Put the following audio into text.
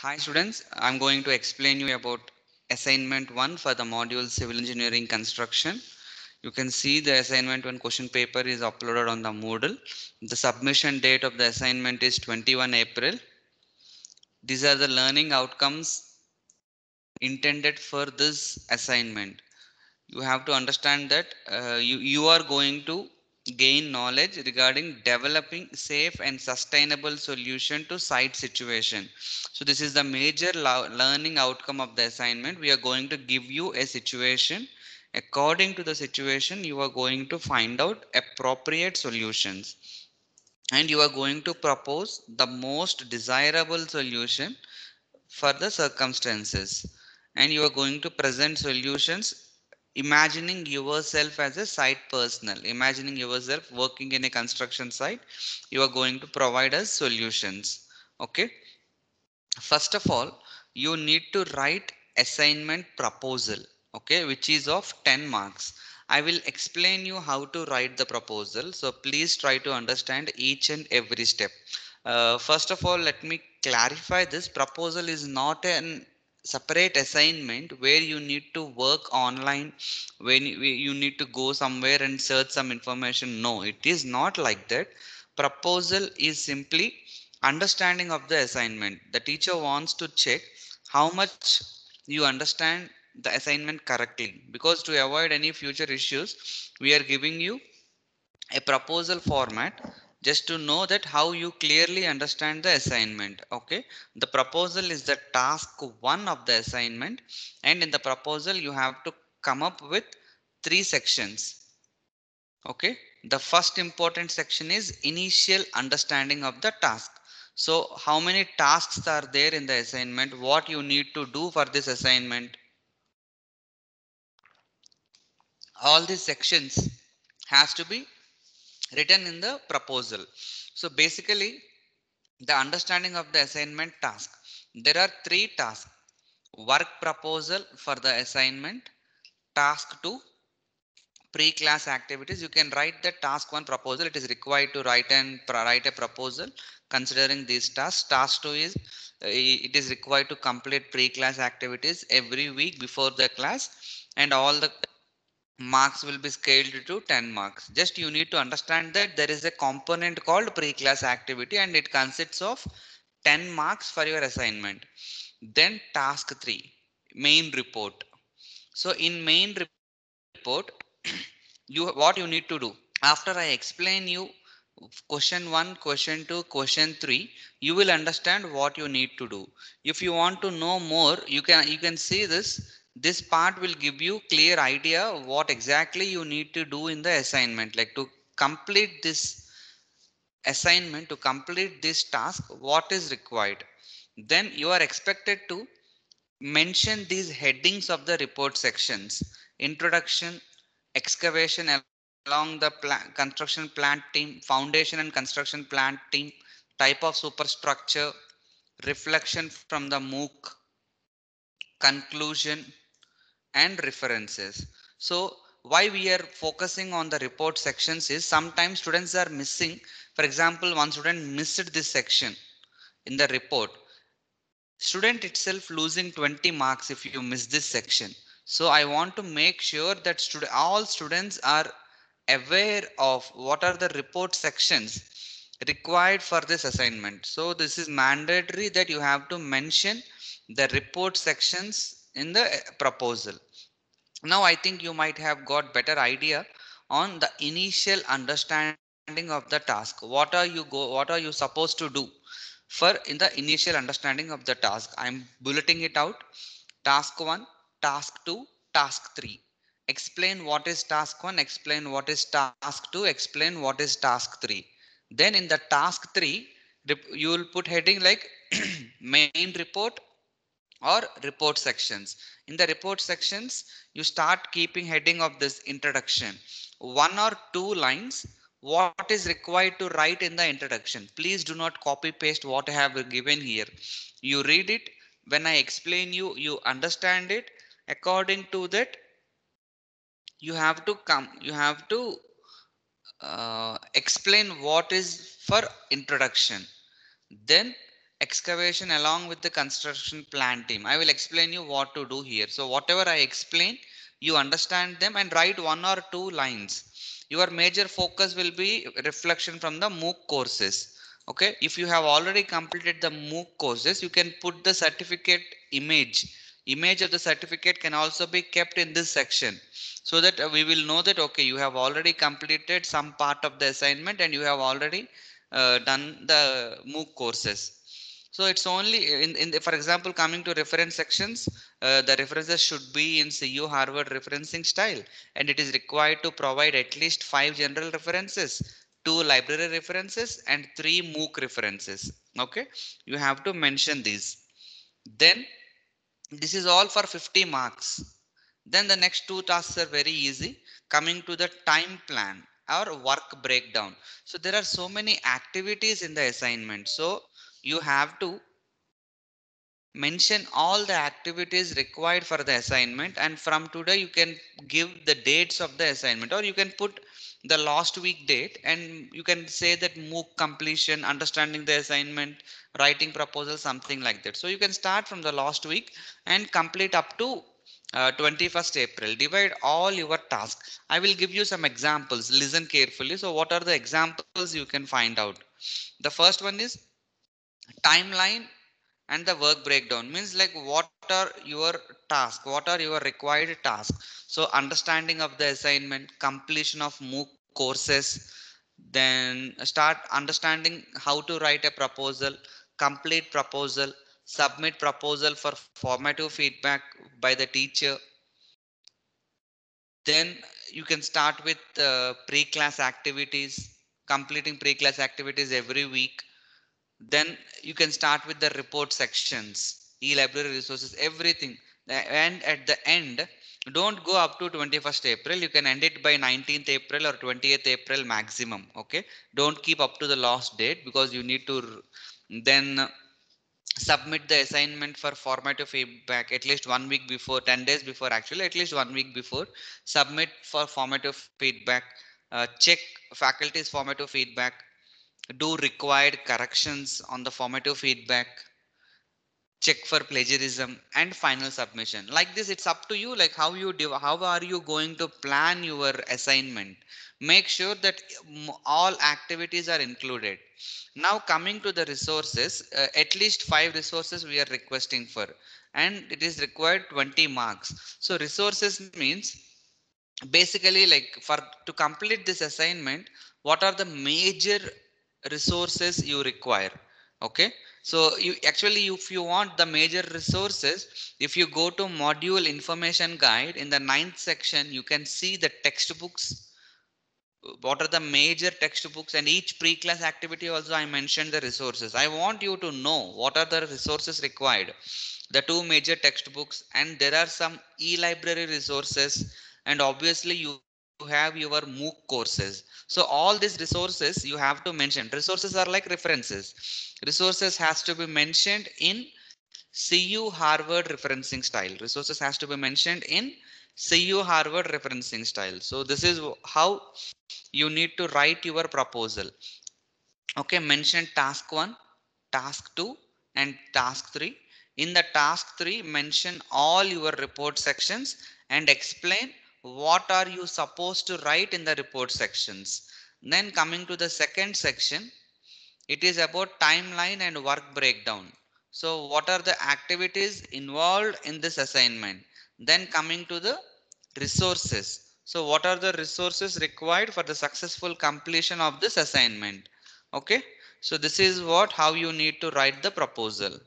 Hi students, I'm going to explain you about assignment 1 for the module civil engineering construction. You can see the assignment 1 question paper is uploaded on the Moodle. The submission date of the assignment is 21 April. These are the learning outcomes intended for this assignment. You have to understand that you are going to gain knowledge regarding developing safe and sustainable solution to site situation. So this is the major learning outcome of the assignment. We are going to give you a situation. According to the situation, you are going to find out appropriate solutions, and you are going to propose the most desirable solution for the circumstances, and you are going to present solutions imagining yourself as a site personnel, imagining yourself working in a construction site. You are going to provide us solutions. Okay, first of all, you need to write assignment proposal, okay, which is of 10 marks. I will explain you how to write the proposal, so please try to understand each and every step. First of all, let me clarify, this proposal is not an separate assignment where you need to work online, when you need to go somewhere and search some information. No, it is not like that. Proposal is simply understanding of the assignment. The teacher wants to check how much you understand the assignment correctly, because to avoid any future issues, we are giving you a proposal format just to know that how you clearly understand the assignment. Okay, the proposal is the task 1 of the assignment, and in the proposal you have to come up with 3 sections. Okay, the first important section is initial understanding of the task. So how many tasks are there in the assignment, what you need to do for this assignment, all these sections has to be written in the proposal. So basically, the understanding of the assignment task, there are 3 tasks: work proposal for the assignment, task 2 pre-class activities. You can write the task 1 proposal. It is required to write a proposal considering these tasks. Task 2 is it is required to complete pre-class activities every week before the class, and all the marks will be scaled to 10 marks. Just you need to understand that there is a component called pre-class activity, and it consists of 10 marks for your assignment. Then task 3, main report. So in main report, you what you need to do, after I explain you question 1, question 2, question 3, you will understand what you need to do. If you want to know more, you can see this part will give you clear idea what exactly you need to do in the assignment, like to complete this assignment, to complete this task, what is required. Then you are expected to mention these headings of the report sections: introduction, excavation along the construction plant team, foundation and construction plant team, type of superstructure, reflection from the MOOC, conclusion, and references. So why we are focusing on the report sections is sometimes students are missing. For example, one student missed this section in the report, student itself losing 20 marks if you miss this section. So I want to make sure that all students are aware of what are the report sections required for this assignment. So this is mandatory that you have to mention the report sections in the proposal. Now I think you might have got better idea on the initial understanding of the task. What are you supposed to do for in the initial understanding of the task. I am bulleting it out: task 1, task 2, task 3. Explain what is task 1, explain what is task 2, explain what is task 3. Then in the task 3, you will put heading like main report or report sections. In the report sections, you start keeping heading of this introduction, 1 or 2 lines, what is required to write in the introduction. Please do not copy paste what I have given here. You read it, when I explain you understand it. According to that, you have to explain what is for introduction. Then excavation along with the construction plan team. I will explain you what to do here. So whatever I explain, you understand them and write one or two lines. Your major focus will be reflection from the MOOC courses. Okay, if you have already completed the MOOC courses, you can put the certificate image of the certificate can also be kept in this section, so that we will know that okay, you have already completed some part of the assignment and you have already done the MOOC courses. So it's only in the, for example, coming to reference sections, the references should be in CU Harvard referencing style, and it is required to provide at least 5 general references, 2 library references, and 3 MOOC references. Okay, you have to mention these. Then this is all for 50 marks. Then the next two tasks are very easy. Coming to the time plan or work breakdown. So there are so many activities in the assignment. So you have to mention all the activities required for the assignment, and from today you can give the dates of the assignment, or you can put the last week date and you can say that MOOC completion, understanding the assignment, writing proposal, something like that. So you can start from the last week and complete up to 21st April. Divide all your tasks. I will give you some examples. Listen carefully. So what are the examples you can find out? The first one is timeline and the work breakdown. Means like what are your tasks, what are your required tasks. So understanding of the assignment, completion of MOOC courses, then start understanding how to write a proposal, complete proposal, submit proposal for formative feedback by the teacher. Then you can start with pre-class activities, completing pre-class activities every week. Then you can start with the report sections, e-library resources, everything. And at the end, don't go up to 21st April. You can end it by 19th April or 20th April maximum. Okay, don't keep up to the last date, because you need to then submit the assignment for formative feedback at least 1 week before, 10 days before, actually at least 1 week before. Submit for formative feedback, check faculty's formative feedback, do required corrections on the formative feedback, check for plagiarism, and final submission. Like this, it's up to you, like how you do, how are you going to plan your assignment. Make sure that all activities are included. Now coming to the resources, at least 5 resources we are requesting for, and it is required 20 marks. So resources means basically, like for to complete this assignment, what are the major resources you require. Okay, so you actually, if you want the major resources, if you go to module information guide in the 9th section, you can see the textbooks. What are the major textbooks, and each pre-class activity also I mentioned the resources. I want you to know what are the resources required. The 2 major textbooks, and there are some e-library resources, and obviously you have your MOOC courses. So all these resources you have to mention. Resources are like references. Resources has to be mentioned in CU Harvard referencing style. Resources has to be mentioned in CU Harvard referencing style. So this is how you need to write your proposal. Okay, mention task 1, task 2, and task 3. In the task 3, mention all your report sections and explain what are you supposed to write in the report sections. Then coming to the second section, it is about timeline and work breakdown. So what are the activities involved in this assignment? Then coming to the resources. So what are the resources required for the successful completion of this assignment? Okay, so this is what how you need to write the proposal.